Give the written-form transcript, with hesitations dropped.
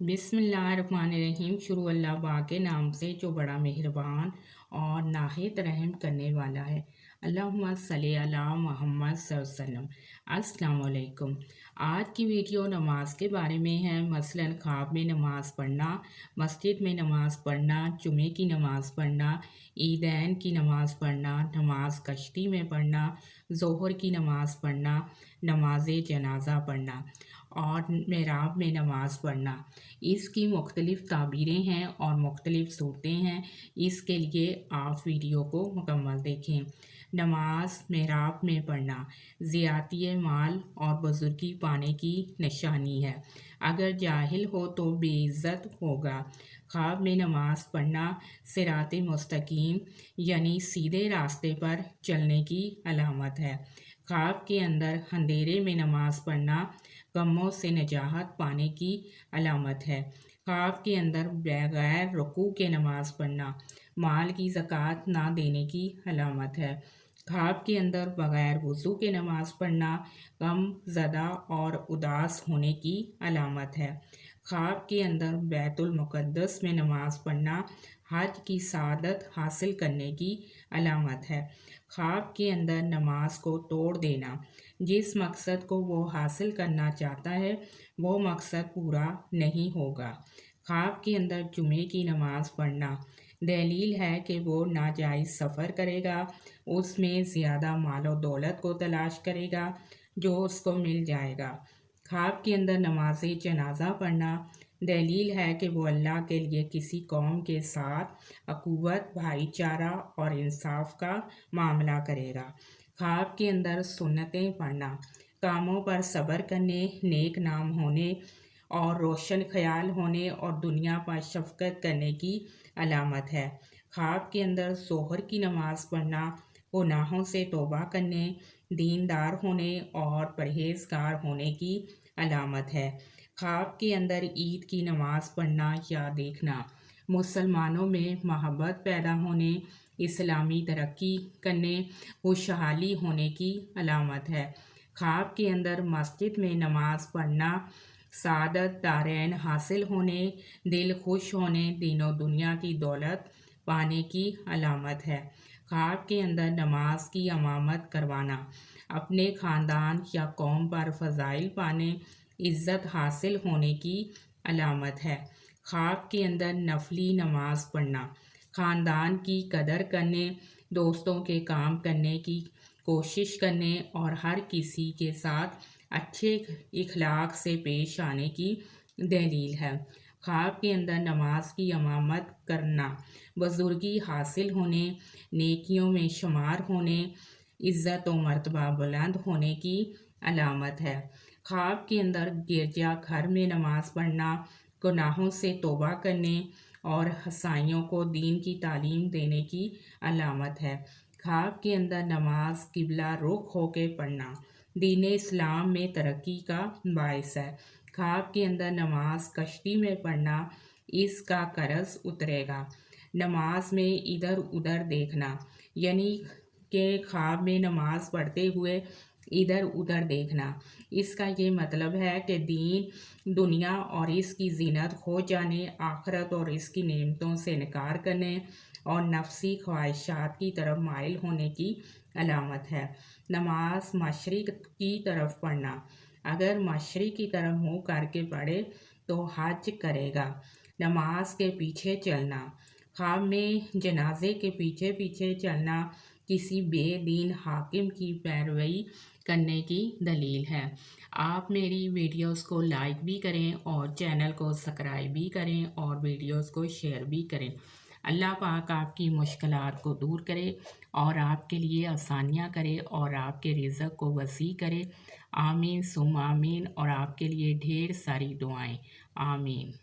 बिस्मिल्लाहिर्रहमानिर्रहीम। शुरू अल्लाह पाक के नाम से जो बड़ा मेहरबान और नाहित रहम करने वाला है। अल्लाहुम्मा सल्ली अला मुहम्मद सल्लल्लाहु अलैहि वसल्लम। अस्सलाम वालेकुम। आज की वीडियो नमाज के बारे में है। मसलन ख्वाब में नमाज पढ़ना, मस्जिद में नमाज पढ़ना, जुमे की नमाज पढ़ना, ईदैन की नमाज पढ़ना, नमाज कश्ती में पढ़ना, ज़ोहर की नमाज पढ़ना, नमाज जनाजा पढ़ना और मेहराब में नमाज पढ़ना। इसकी मुख्तलिफ़ ताबीरें हैं और मुख्तलिफ़ सूरतें हैं। इसके लिए आप वीडियो को मुकम्मल देखें। नमाज मेहराब में पढ़ना ज़ियादती माल और बुजुर्गी पाने की निशानी है। अगर जाहिल हो तो बेइज्जत होगा। ख्वाब में नमाज पढ़ना सिरात मुस्तकीम यानी सीधे रास्ते पर चलने की अलामत है। ख्वाब के अंदर अंधेरे में नमाज पढ़ना गमों से निजात पाने की अलामत है। ख्वाब के अंदर बगैर रुकू के नमाज पढ़ना माल की ज़कात ना देने की अलामत है। ख्वाब के अंदर बगैर वज़ू के नमाज पढ़ना गम ज़दा और उदास होने की अलामत है। ख्वाब के अंदर बैतुल मुक़द्दस में नमाज पढ़ना हज की सआदत हासिल करने की अलामत है। ख्वाब के अंदर नमाज को तोड़ देना जिस मकसद को वो हासिल करना चाहता है वो मकसद पूरा नहीं होगा। ख्वाब के अंदर जुमे की नमाज पढ़ना दलील है कि वो नाजायज़ सफ़र करेगा, उसमें ज़्यादा माल और दौलत को तलाश करेगा जो उसको मिल जाएगा। ख्वाब के अंदर नमाज जनाजा पढ़ना दलील है कि वो अल्लाह के लिए किसी कौम के साथ अखुवत, भाईचारा और इंसाफ का मामला करेगा। ख्वाब के अंदर सुन्नतें पढ़ना कामों पर सब्र करने, नेक नाम होने और रोशन ख्याल होने और दुनिया पर शफकत करने की अलामत है। ख्वाब के अंदर ज़ोहर की नमाज पढ़ना गुनाहों से तौबा करने, दीनदार होने और परहेज़गार होने की अलामत है। ख्वाब के अंदर ईद की नमाज पढ़ना या देखना मुसलमानों में मोहब्बत पैदा होने, इस्लामी तरक्की करने, खुशहाली होने की अलामत है। ख्वाब के अंदर मस्जिद में नमाज पढ़ना सआदत दारैन हासिल होने, दिल खुश होने, दीनों दुनिया की दौलत पाने की अलामत है। ख्वाब के अंदर नमाज की इमामत करवाना अपने ख़ानदान या कौम पर फ़ज़ाइल पाने, इज़्ज़त हासिल होने की अलामत है। ख्वाब के अंदर नफली नमाज पढ़ना ख़ानदान की कदर करने, दोस्तों के काम करने की कोशिश करने और हर किसी के साथ अच्छे इखलाक से पेश आने की दलील है। ख्वाब के अंदर नमाज की इमामत करना बुजुर्गी हासिल होने, नेकियों में शुमार होने, इज़्ज़त व मर्तबा बुलंद होने की अलामत है। ख्वाब के अंदर गिरजा घर में नमाज पढ़ना गुनाहों से तौबा करने और हसाइयों को दीन की तालीम देने की अलामत है। ख्वाब के अंदर नमाज किबला रुख होकर पढ़ना दीन इस्लाम में तरक्की का बायस है। ख्वाब के अंदर नमाज कश्ती में पढ़ना इसका कर्ज उतरेगा। नमाज में इधर उधर देखना यानी कि ख्वाब में नमाज पढ़ते हुए इधर उधर देखना, इसका ये मतलब है कि दीन दुनिया और इसकी जीनत खो जाने, आखिरत और इसकी नेमतों से इनकार करने और नफसी ख्वाहिशात की तरफ माइल होने की अलामत है। नमाज मशरिक की तरफ पढ़ना अगर मशरिक की तरफ मुँह करके पढ़े तो हज करेगा। नमाज के पीछे चलना ख्वाब में जनाजे के पीछे पीछे चलना किसी बेदीन हाकिम की पैरवी करने की दलील है। आप मेरी वीडियोस को लाइक भी करें और चैनल को सब्सक्राइब भी करें और वीडियोस को शेयर भी करें। अल्लाह पाक आपकी मुश्किलात को दूर करे और आपके लिए आसानियाँ करे और आपके रिज़्क़ को वसी करे। आमीन सुम आमीन। और आपके लिए ढेर सारी दुआएं। आमीन।